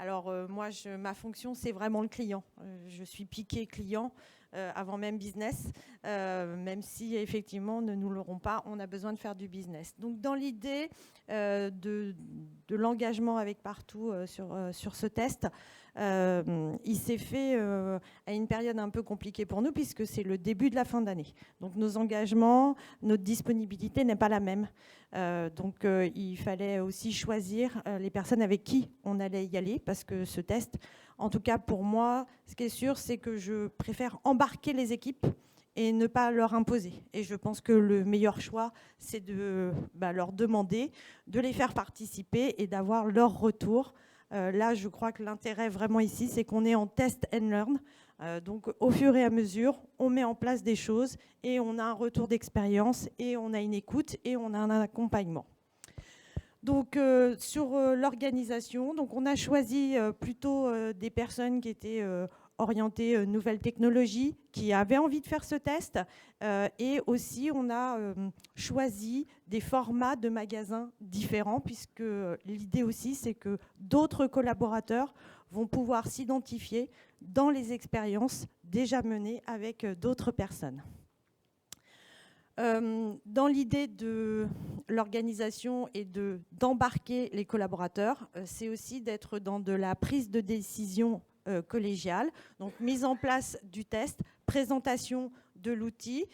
Alors moi, ma fonction, c'est vraiment le client. Je suis piquée client avant même business, même si effectivement, ne nous l'aurons pas, on a besoin de faire du business. Donc dans l'idée de l'engagement avec Partout sur ce test, il s'est fait à une période un peu compliquée pour nous puisque c'est le début de la fin d'année. Donc nos engagements, notre disponibilité n'est pas la même. Donc il fallait aussi choisir les personnes avec qui on allait y aller parce que ce test, en tout cas pour moi, ce qui est sûr, c'est que je préfère embarquer les équipes et ne pas leur imposer. Et je pense que le meilleur choix, c'est de leur demander, de les faire participer et d'avoir leur retour. Là, je crois que l'intérêt vraiment ici, c'est qu'on est en test and learn. Donc au fur et à mesure, on met en place des choses et on a un retour d'expérience et on a une écoute et on a un accompagnement. Donc sur l'organisation, donc on a choisi plutôt des personnes qui étaient orientées nouvelles technologies, qui avaient envie de faire ce test, et aussi on a choisi des formats de magasins différents, puisque l'idée aussi c'est que d'autres collaborateurs vont pouvoir s'identifier dans les expériences déjà menées avec d'autres personnes. Dans l'idée de l'organisation et d'embarquer les collaborateurs, c'est aussi d'être dans de la prise de décision collégiale, donc mise en place du test, présentation de l'outil,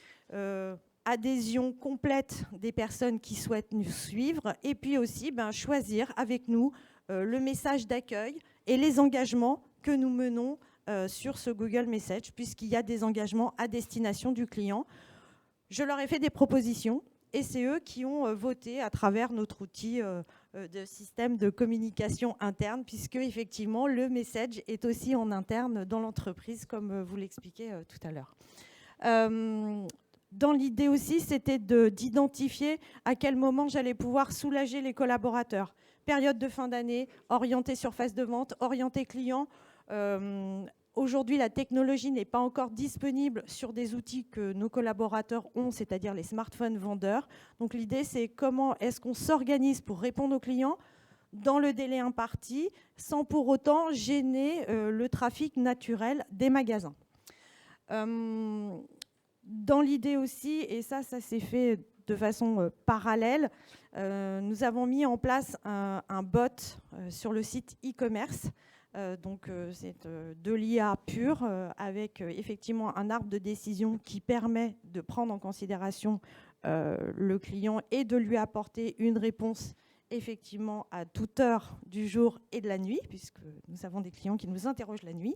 adhésion complète des personnes qui souhaitent nous suivre, et puis aussi choisir avec nous le message d'accueil et les engagements que nous menons sur ce Google Message, puisqu'il y a des engagements à destination du client. Je leur ai fait des propositions et c'est eux qui ont voté à travers notre outil de système de communication interne, puisque effectivement le message est aussi en interne dans l'entreprise, comme vous l'expliquez tout à l'heure. Dans l'idée aussi, c'était d'identifier à quel moment j'allais pouvoir soulager les collaborateurs. Période de fin d'année, orientée surface de vente, orientée client. Aujourd'hui, la technologie n'est pas encore disponible sur des outils que nos collaborateurs ont, c'est-à-dire les smartphones vendeurs. Donc l'idée, c'est comment est-ce qu'on s'organise pour répondre aux clients dans le délai imparti, sans pour autant gêner le trafic naturel des magasins. Dans l'idée aussi, et ça s'est fait de façon parallèle, nous avons mis en place un bot sur le site e-commerce. Donc c'est de l'IA pure avec effectivement un arbre de décision qui permet de prendre en considération le client et de lui apporter une réponse effectivement à toute heure du jour et de la nuit, puisque nous avons des clients qui nous interrogent la nuit.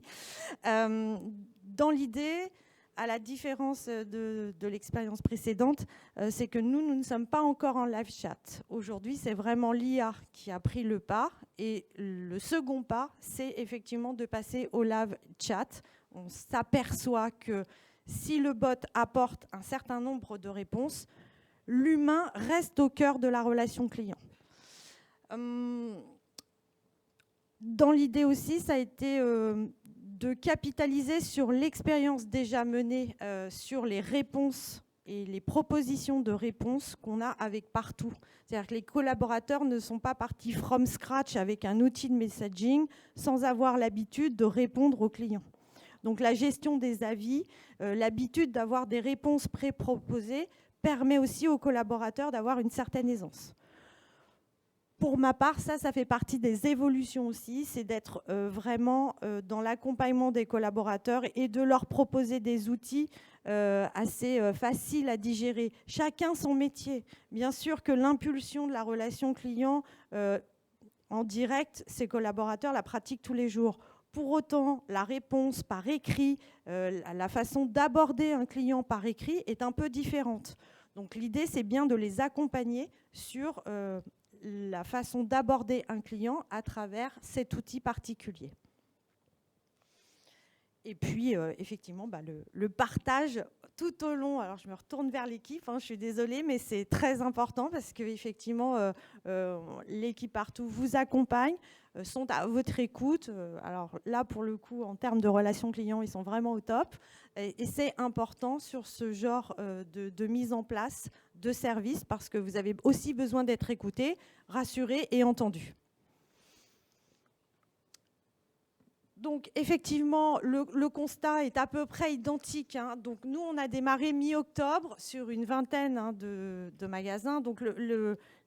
Dans l'idée, à la différence de l'expérience précédente, c'est que nous ne sommes pas encore en live chat. Aujourd'hui, c'est vraiment l'IA qui a pris le pas. Et le second pas, c'est effectivement de passer au live chat. On s'aperçoit que si le bot apporte un certain nombre de réponses, l'humain reste au cœur de la relation client. Dans l'idée aussi, ça a été de capitaliser sur l'expérience déjà menée sur les réponses et les propositions de réponses qu'on a avec Partout. C'est-à-dire que les collaborateurs ne sont pas partis from scratch avec un outil de messaging sans avoir l'habitude de répondre aux clients. Donc la gestion des avis, l'habitude d'avoir des réponses pré-proposées permet aussi aux collaborateurs d'avoir une certaine aisance. Pour ma part, ça fait partie des évolutions aussi, c'est d'être vraiment dans l'accompagnement des collaborateurs et de leur proposer des outils assez faciles à digérer. Chacun son métier. Bien sûr que l'impulsion de la relation client en direct, ces collaborateurs la pratiquent tous les jours. Pour autant, la réponse par écrit, la façon d'aborder un client par écrit est un peu différente. Donc l'idée, c'est bien de les accompagner sur la façon d'aborder un client à travers cet outil particulier. Et puis, effectivement, le partage tout au long. Alors, je me retourne vers l'équipe, je suis désolée, mais c'est très important parce qu'effectivement, l'équipe Partout vous accompagne, sont à votre écoute. Alors là, pour le coup, en termes de relations clients, ils sont vraiment au top. Et c'est important sur ce genre de mise en place de services parce que vous avez aussi besoin d'être écouté, rassuré et entendu. Donc effectivement, le constat est à peu près identique, hein. Donc nous, on a démarré mi-octobre sur une vingtaine, hein, de magasins. Donc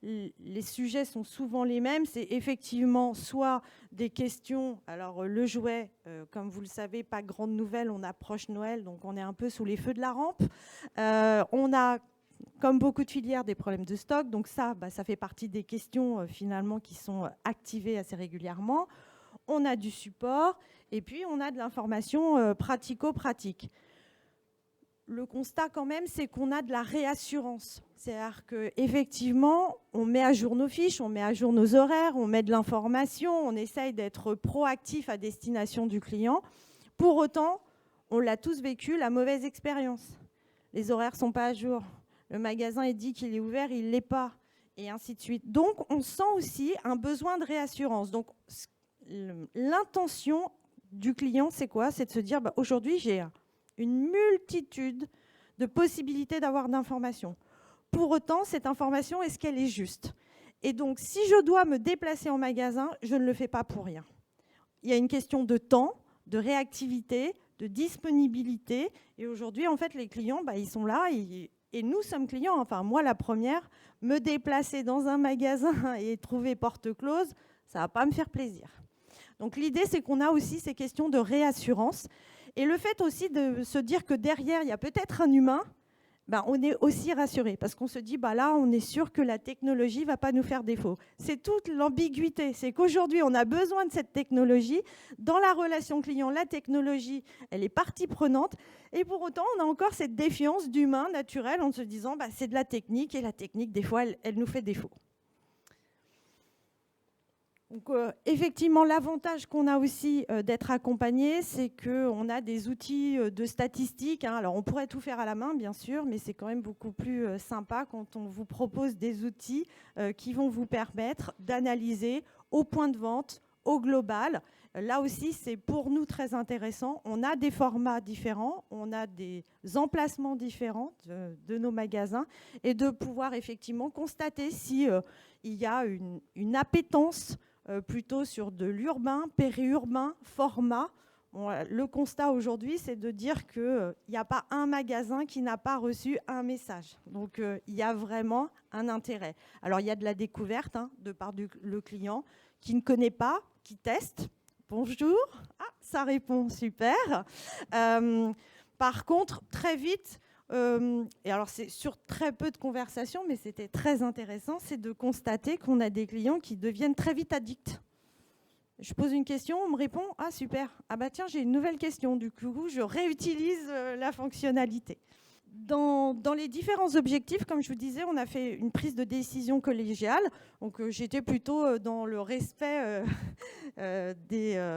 les sujets sont souvent les mêmes. C'est effectivement soit des questions. Alors le jouet, comme vous le savez, pas grande nouvelle. On approche Noël, donc on est un peu sous les feux de la rampe. On a, comme beaucoup de filières, des problèmes de stock. Donc ça fait partie des questions finalement qui sont activées assez régulièrement. On a du support et puis on a de l'information pratico-pratique. Le constat quand même, c'est qu'on a de la réassurance. C'est-à-dire qu'effectivement, on met à jour nos fiches, on met à jour nos horaires, on met de l'information, on essaye d'être proactif à destination du client. Pour autant, on l'a tous vécu, la mauvaise expérience. Les horaires ne sont pas à jour. Le magasin est dit qu'il est ouvert, il ne l'est pas, et ainsi de suite. Donc, on sent aussi un besoin de réassurance. Donc, l'intention du client, c'est quoi? C'est de se dire, aujourd'hui, j'ai une multitude de possibilités d'avoir d'informations. Pour autant, cette information, est-ce qu'elle est juste? Et donc, si je dois me déplacer en magasin, je ne le fais pas pour rien. Il y a une question de temps, de réactivité, de disponibilité. Et aujourd'hui, en fait, les clients, ils sont là et nous sommes clients. Enfin, moi, la première, me déplacer dans un magasin et trouver porte close, ça ne va pas me faire plaisir. Donc l'idée, c'est qu'on a aussi ces questions de réassurance. Et le fait aussi de se dire que derrière, il y a peut-être un humain, on est aussi rassuré. Parce qu'on se dit, là, on est sûr que la technologie ne va pas nous faire défaut. C'est toute l'ambiguïté. C'est qu'aujourd'hui, on a besoin de cette technologie. Dans la relation client, la technologie, elle est partie prenante. Et pour autant, on a encore cette défiance d'humain naturel en se disant, c'est de la technique. Et la technique, des fois, elle nous fait défaut. Donc, effectivement, l'avantage qu'on a aussi d'être accompagné, c'est qu'on a des outils de statistiques. Alors, on pourrait tout faire à la main, bien sûr, mais c'est quand même beaucoup plus sympa quand on vous propose des outils qui vont vous permettre d'analyser au point de vente, au global. Là aussi, c'est pour nous très intéressant. On a des formats différents, on a des emplacements différents de nos magasins et de pouvoir effectivement constater si il y a une appétence plutôt sur de l'urbain, périurbain, format. Le constat aujourd'hui, c'est de dire qu'il n'y a pas un magasin qui n'a pas reçu un message. Donc, il y a vraiment un intérêt. Alors, il y a de la découverte de part le client qui ne connaît pas, qui teste. Bonjour. Ah, ça répond, super. Par contre, très vite, et alors c'est sur très peu de conversations, mais c'était très intéressant, c'est de constater qu'on a des clients qui deviennent très vite addicts. Je pose une question, on me répond « Ah super, tiens, j'ai une nouvelle question ». Du coup, je réutilise la fonctionnalité. Dans les différents objectifs, comme je vous disais, on a fait une prise de décision collégiale. Donc j'étais plutôt dans le respect des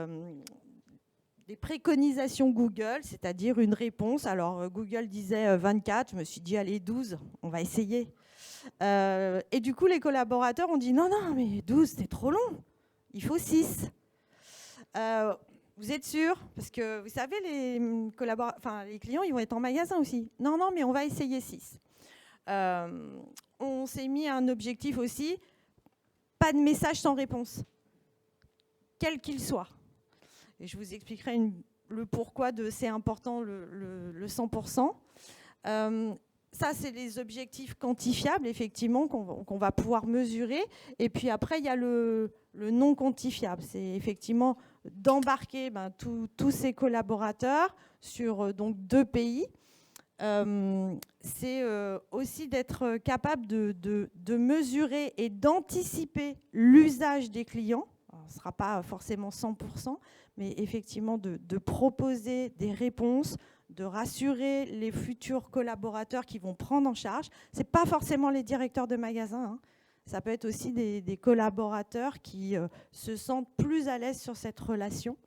préconisations Google, c'est-à-dire une réponse. Alors, Google disait 24, je me suis dit, allez, 12, on va essayer. Et du coup, les collaborateurs ont dit, non, mais 12, c'est trop long, il faut 6. Vous êtes sûr? Parce que, vous savez, les clients, ils vont être en magasin aussi. Non, mais on va essayer 6. On s'est mis un objectif aussi, pas de message sans réponse, quel qu'il soit. Et je vous expliquerai le pourquoi de c'est important le 100%. Ça, c'est les objectifs quantifiables, effectivement, qu'on va pouvoir mesurer. Et puis après, il y a le non quantifiable. C'est effectivement d'embarquer tous ces collaborateurs sur donc 2 pays. C'est aussi d'être capable de mesurer et d'anticiper l'usage des clients. Alors, ce ne sera pas forcément 100%, mais effectivement de proposer des réponses, de rassurer les futurs collaborateurs qui vont prendre en charge. Ce n'est pas forcément les directeurs de magasins, ça peut être aussi des collaborateurs qui se sentent plus à l'aise sur cette relation.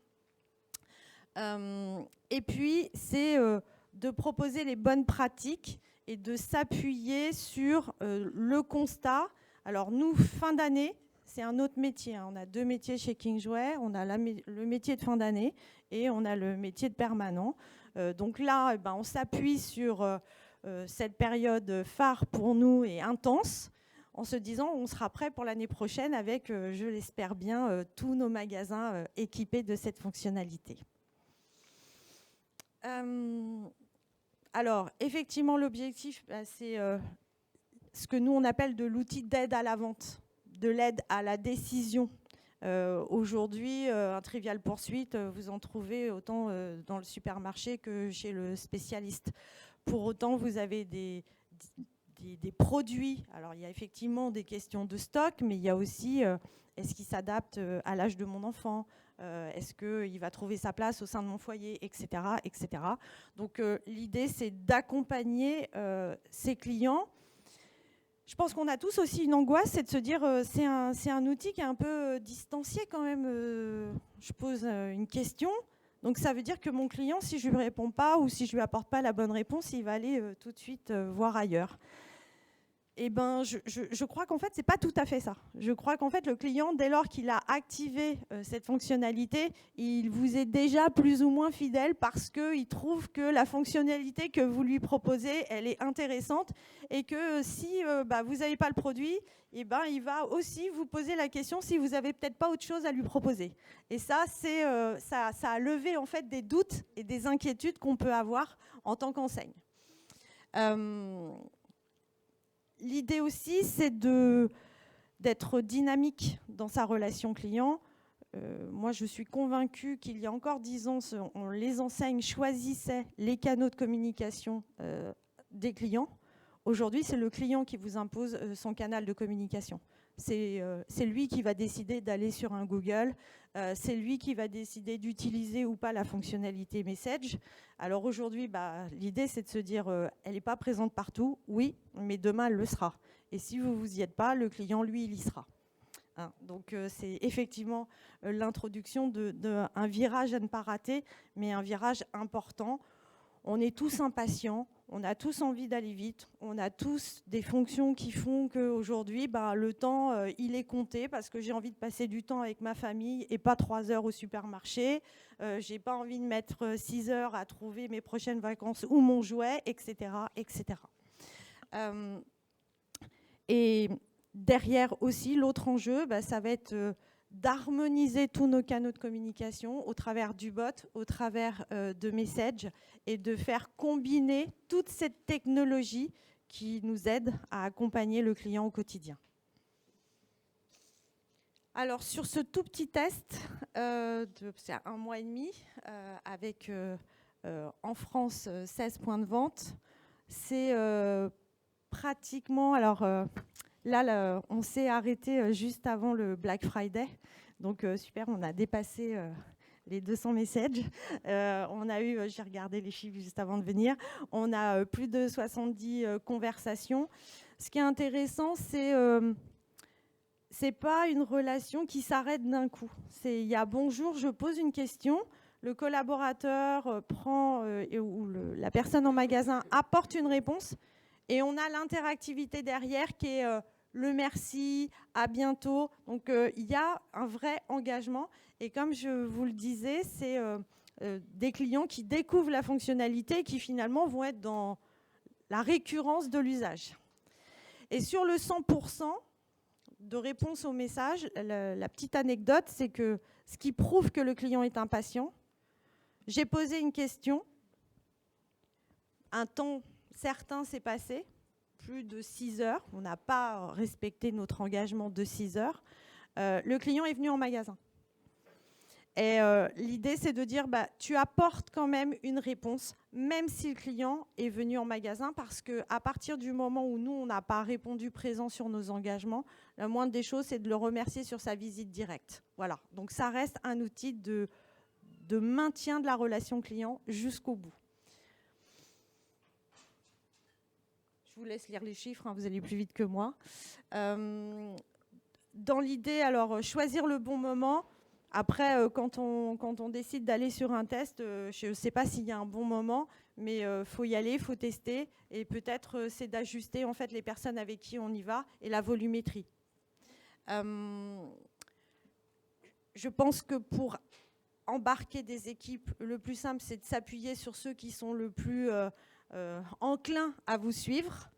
Et puis, c'est de proposer les bonnes pratiques et de s'appuyer sur le constat. Alors nous, fin d'année, c'est un autre métier. On a 2 métiers chez King Jouet. On a le métier de fin d'année et on a le métier de permanent. Donc là, on s'appuie sur cette période phare pour nous et intense. en se disant on sera prêt pour l'année prochaine avec, je l'espère bien, tous nos magasins équipés de cette fonctionnalité. Alors, effectivement, l'objectif, c'est ce que nous, on appelle de l'outil d'aide à la vente, de l'aide à la décision. Aujourd'hui, un Trivial Poursuite, vous en trouvez autant dans le supermarché que chez le spécialiste. Pour autant, vous avez des produits. Alors, il y a effectivement des questions de stock, mais il y a aussi est-ce qu'il s'adapte à l'âge de mon enfant, est-ce qu'il va trouver sa place au sein de mon foyer, etc. etc. Donc, l'idée, c'est d'accompagner ces clients. Je pense qu'on a tous aussi une angoisse, c'est de se dire c'est un outil qui est un peu distancié quand même. Je pose une question, donc ça veut dire que mon client, si je ne lui réponds pas ou si je ne lui apporte pas la bonne réponse, il va aller tout de suite voir ailleurs. Eh ben, je crois qu'en fait, ce n'est pas tout à fait ça. Je crois qu'en fait, le client, dès lors qu'il a activé cette fonctionnalité, il vous est déjà plus ou moins fidèle parce qu'il trouve que la fonctionnalité que vous lui proposez, elle est intéressante et que si vous n'avez pas le produit, eh ben, il va aussi vous poser la question si vous n'avez peut-être pas autre chose à lui proposer. Et ça, ça a levé en fait des doutes et des inquiétudes qu'on peut avoir en tant qu'enseigne. L'idée aussi, c'est d'être dynamique dans sa relation client. Moi, je suis convaincue qu'il y a encore 10 ans, les enseignes choisissaient les canaux de communication des clients. Aujourd'hui, c'est le client qui vous impose son canal de communication. C'est lui qui va décider d'aller sur un Google, c'est lui qui va décider d'utiliser ou pas la fonctionnalité Message. Alors aujourd'hui, l'idée c'est de se dire, elle n'est pas présente partout, oui, mais demain elle le sera. Et si vous ne vous y êtes pas, le client, lui, il y sera. Hein, donc c'est effectivement l'introduction d'un virage à ne pas rater, mais un virage important. On est tous impatients, on a tous envie d'aller vite, on a tous des fonctions qui font qu'aujourd'hui, le temps, il est compté parce que j'ai envie de passer du temps avec ma famille et pas 3 heures au supermarché. J'ai pas envie de mettre 6 heures à trouver mes prochaines vacances ou mon jouet, etc. etc. Et derrière aussi, l'autre enjeu, ça va être d'harmoniser tous nos canaux de communication au travers du bot, au travers de Message, et de faire combiner toute cette technologie qui nous aide à accompagner le client au quotidien. Alors, sur ce tout petit test, c'est 1 mois et demi, avec en France 16 points de vente, c'est pratiquement... Alors, là, on s'est arrêté juste avant le Black Friday. Donc, super, on a dépassé les 200 messages. On a eu, j'ai regardé les chiffres juste avant de venir, on a plus de 70 conversations. Ce qui est intéressant, c'est pas une relation qui s'arrête d'un coup. Il y a bonjour, je pose une question, le collaborateur prend, ou la personne en magasin apporte une réponse, et on a l'interactivité derrière qui est le merci, à bientôt. Donc, il y a un vrai engagement. Et comme je vous le disais, c'est des clients qui découvrent la fonctionnalité et qui finalement vont être dans la récurrence de l'usage. Et sur le 100% de réponse au message, la petite anecdote, c'est que ce qui prouve que le client est impatient, j'ai posé une question, un temps certain s'est passé, plus de 6 heures, on n'a pas respecté notre engagement de 6 heures, le client est venu en magasin. Et l'idée, c'est de dire, tu apportes quand même une réponse, même si le client est venu en magasin, parce qu'à partir du moment où nous, on n'a pas répondu présent sur nos engagements, la moindre des choses, c'est de le remercier sur sa visite directe. Voilà. Donc, ça reste un outil de maintien de la relation client jusqu'au bout. Je vous laisse lire les chiffres, hein, vous allez plus vite que moi. Dans l'idée, alors, choisir le bon moment. Après, quand on décide d'aller sur un test, je ne sais pas s'il y a un bon moment, mais il faut y aller, il faut tester. Et peut-être c'est d'ajuster en fait, les personnes avec qui on y va et la volumétrie. Je pense que pour embarquer des équipes, le plus simple, c'est de s'appuyer sur ceux qui sont le plus enclins à vous suivre.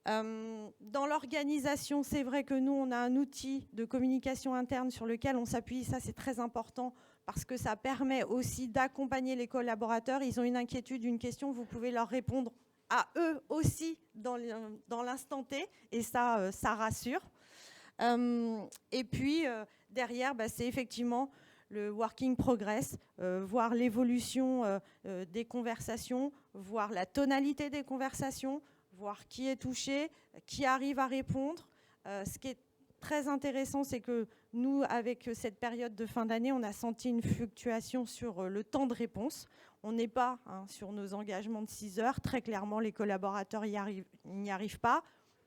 Dans l'organisation, c'est vrai que nous, on a un outil de communication interne sur lequel on s'appuie. Ça, c'est très important parce que ça permet aussi d'accompagner les collaborateurs. Ils ont une inquiétude, une question, vous pouvez leur répondre à eux aussi dans l'instant T, et ça, ça rassure. Et puis, derrière, c'est effectivement le working progress, voir l'évolution des conversations, voir la tonalité des conversations, voir qui est touché, qui arrive à répondre. Ce qui est très intéressant, c'est que nous, avec cette période de fin d'année, on a senti une fluctuation sur le temps de réponse. On n'est pas sur nos engagements de 6 heures. Très clairement, les collaborateurs n'y arrivent pas.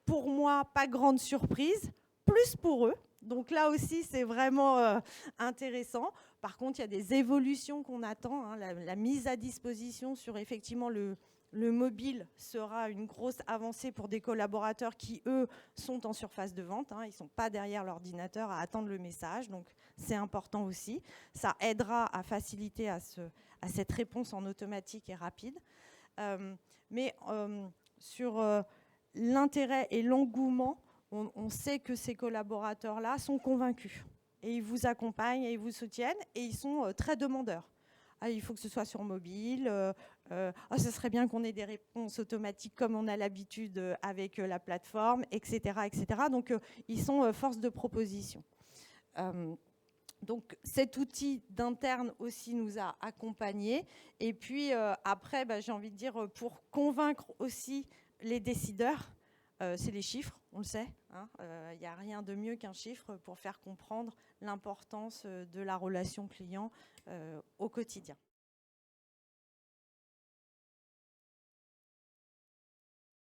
Pour moi, pas grande surprise, plus pour eux. Donc là aussi, c'est vraiment intéressant. Par contre, il y a des évolutions qu'on attend. La mise à disposition sur effectivement le mobile sera une grosse avancée pour des collaborateurs qui, eux, sont en surface de vente. Ils ne sont pas derrière l'ordinateur à attendre le message. Donc, c'est important aussi. Ça aidera à faciliter à cette réponse en automatique et rapide. Mais sur l'intérêt et l'engouement, on sait que ces collaborateurs-là sont convaincus. Et ils vous accompagnent et ils vous soutiennent. Et ils sont très demandeurs. Il faut que ce soit sur mobile, ce serait bien qu'on ait des réponses automatiques comme on a l'habitude avec la plateforme, etc. etc. Donc, ils sont force de proposition. Donc, cet outil d'interne aussi nous a accompagnés. Et puis, après, j'ai envie de dire, pour convaincre aussi les décideurs, c'est les chiffres, on le sait. Il n'y a rien de mieux qu'un chiffre pour faire comprendre l'importance de la relation client au quotidien.